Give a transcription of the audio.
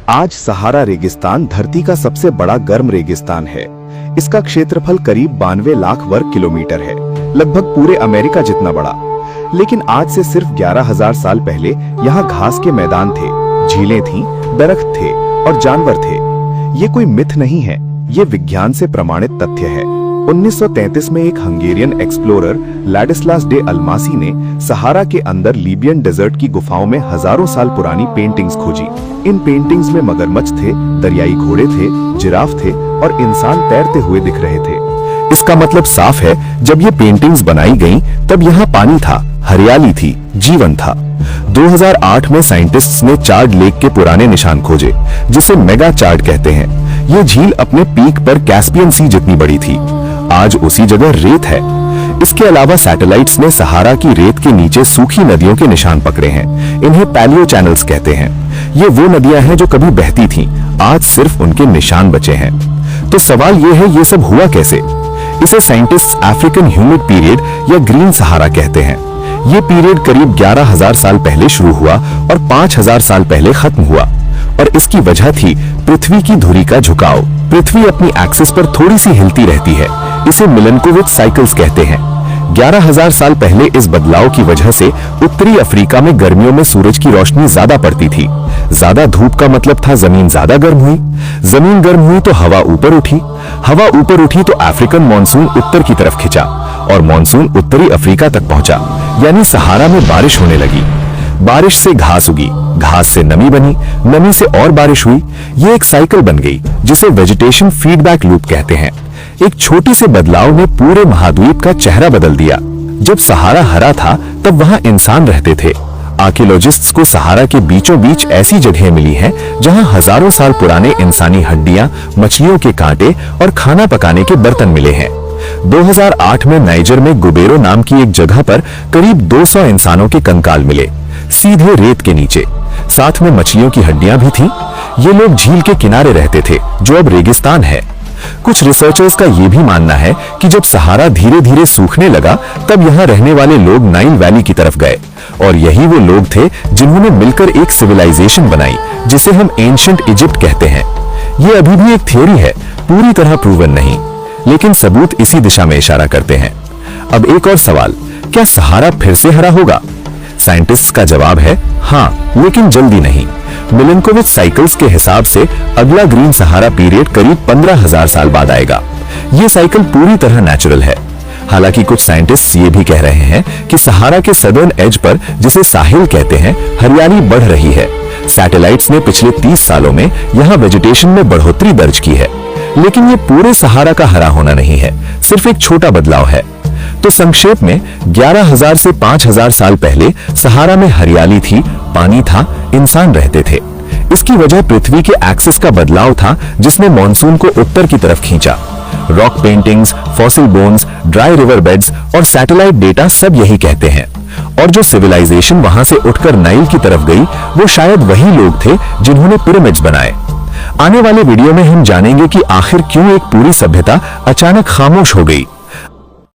आज सहारा रेगिस्तान धरती का सबसे बड़ा गर्म रेगिस्तान है। इसका क्षेत्रफल करीब 92 लाख वर्ग किलोमीटर है, लगभग पूरे अमेरिका जितना बड़ा। लेकिन आज से सिर्फ 11,000 साल पहले यहाँ घास के मैदान थे, झीलें थीं, दरख्त थे और जानवर थे। ये कोई मिथ नहीं है, ये विज्ञान से प्रमाणित तथ्य है। 1933 में एक हंगेरियन एक्सप्लोरर लाडिस्लास डे अल्मासी ने सहारा के अंदर लीबियन डेजर्ट की गुफाओं में हजारों साल पुरानी पेंटिंग्स खोजी। इन पेंटिंग्स में मगरमच्छ थे, दरियाई घोड़े थे, जिराफ थे और इंसान तैरते हुए दिख रहे थे। इसका मतलब साफ है, जब ये पेंटिंग्स बनाई गईं, तब यहाँ पानी था, हरियाली थी, जीवन था। 2008 में साइंटिस्ट्स ने चार्ड लेक के पुराने निशान खोजे, जिसे मेगा चार्ड कहते हैं। ये झील अपने पीक पर कैस्पियन सी जितनी बड़ी थी। आज उसी जगह रेत है। इसके अलावा सैटेलाइट्स ने सहारा की रेत के नीचे सूखी नदियों के निशान पकड़े हैं। इन्हें पैलियो चैनल्स कहते हैं। ये वो नदियां हैं जो कभी बहती थीं, आज सिर्फ उनके निशान बचे हैं। तो सवाल ये है, ये सब हुआ कैसे? इसे साइंटिस्ट्स अफ्रीकन ह्यूमिड पीरियड या ग्रीन सहारा कहते हैं। ये पीरियड करीब 11,000 साल पहले शुरू हुआ और 5,000 साल पहले खत्म हुआ। और इसकी वजह थी पृथ्वी की धुरी का झुकाव। पृथ्वी अपनी एक्सिस पर थोड़ी सी हिलती रहती है। इसे मिलनकोविच साइकिल्स कहते हैं। 11,000 साल पहले इस बदलाव की वजह से उत्तरी अफ्रीका में गर्मियों में सूरज की रोशनी ज्यादा पड़ती थी। ज्यादा धूप का मतलब था जमीन ज्यादा गर्म हुई। जमीन गर्म हुई तो हवा ऊपर उठी। हवा ऊपर उठी तो अफ्रीकन मॉनसून उत्तर की तरफ खिंचा और मॉनसून उत्तरी अफ्रीका तक पहुंचा, यानी सहारा में बारिश होने लगी। बारिश से घास उगी, घास से नमी बनी, नमी से और बारिश हुई। ये एक साइकिल बन गई, जिसे वेजिटेशन फीडबैक लूप कहते हैं। एक छोटे से बदलाव ने पूरे महाद्वीप का चेहरा बदल दिया। जब सहारा हरा था, तब वहां इंसान रहते थे। आर्कियोलॉजिस्ट्स को सहारा के बीचों बीच ऐसी जगहें मिली हैं, जहां हजारों साल पुराने इंसानी हड्डियां, मछलियों के कांटे और खाना पकाने के बर्तन मिले हैं। 2008 में नाइजर में गुबेरो नाम की एक जगह पर करीब 200 इंसानों के कंकाल मिले, सीधे रेत के नीचे। साथ में मछलियों की हड्डियां भी थीं। ये लोग झील के किनारे रहते थे, जो अब रेगिस्तान है। कुछ रिसर्चर्स का ये भी मानना है कि जब सहारा धीरे धीरे सूखने लगा, तब यहाँ रहने वाले लोग नाइल वैली की तरफ गए और यही वो लोग थे जिन्होंने मिलकर एक सिविलाइजेशन बनाई, जिसे हम एंशिएंट इजिप्ट कहते हैं। ये अभी भी एक थ्योरी है, पूरी तरह प्रूवन नहीं, लेकिन सबूत इसी दिशा में इशारा करते हैं। अब एक और सवाल, क्या सहारा फिर से हरा होगा? साइंटिस्ट्स का जवाब है हाँ, लेकिन जल्दी नहीं। मिलनकोविच साइकिल्स के हिसाब से अगला ग्रीन सहारा पीरियड करीब 15,000 साल बाद आएगा। ये साइकिल पूरी तरह नेचुरल है। हालांकि कुछ साइंटिस्ट्स ये भी कह रहे हैं कि सहारा के सदर्न एज पर, जिसे साहिल कहते हैं, हरियाली बढ़ रही है। सैटेलाइट्स ने पिछले 30 सालों में यहाँ वेजिटेशन में बढ़ोतरी दर्ज की है। लेकिन ये पूरे सहारा का हरा होना नहीं है, सिर्फ एक छोटा बदलाव है। तो संक्षेप में 11,000 से 5,000 साल पहले सहारा में हरियाली थी, पानी था, इंसान रहते थे। इसकी वजह पृथ्वी के एक्सिस का बदलाव था, जिसने मॉनसून को उत्तर की तरफ खींचा। Rock paintings, fossil bones, dry river beds और सैटेलाइट डेटा सब यही कहते हैं। और जो सिविलाइजेशन वहां से उठकर नाइल की तरफ गई, वो शायद वही लोग थे जिन्होंने पिरामिड्स बनाए। आने वाले वीडियो में हम जानेंगे कि आखिर क्यों एक पूरी सभ्यता अचानक खामोश हो गई।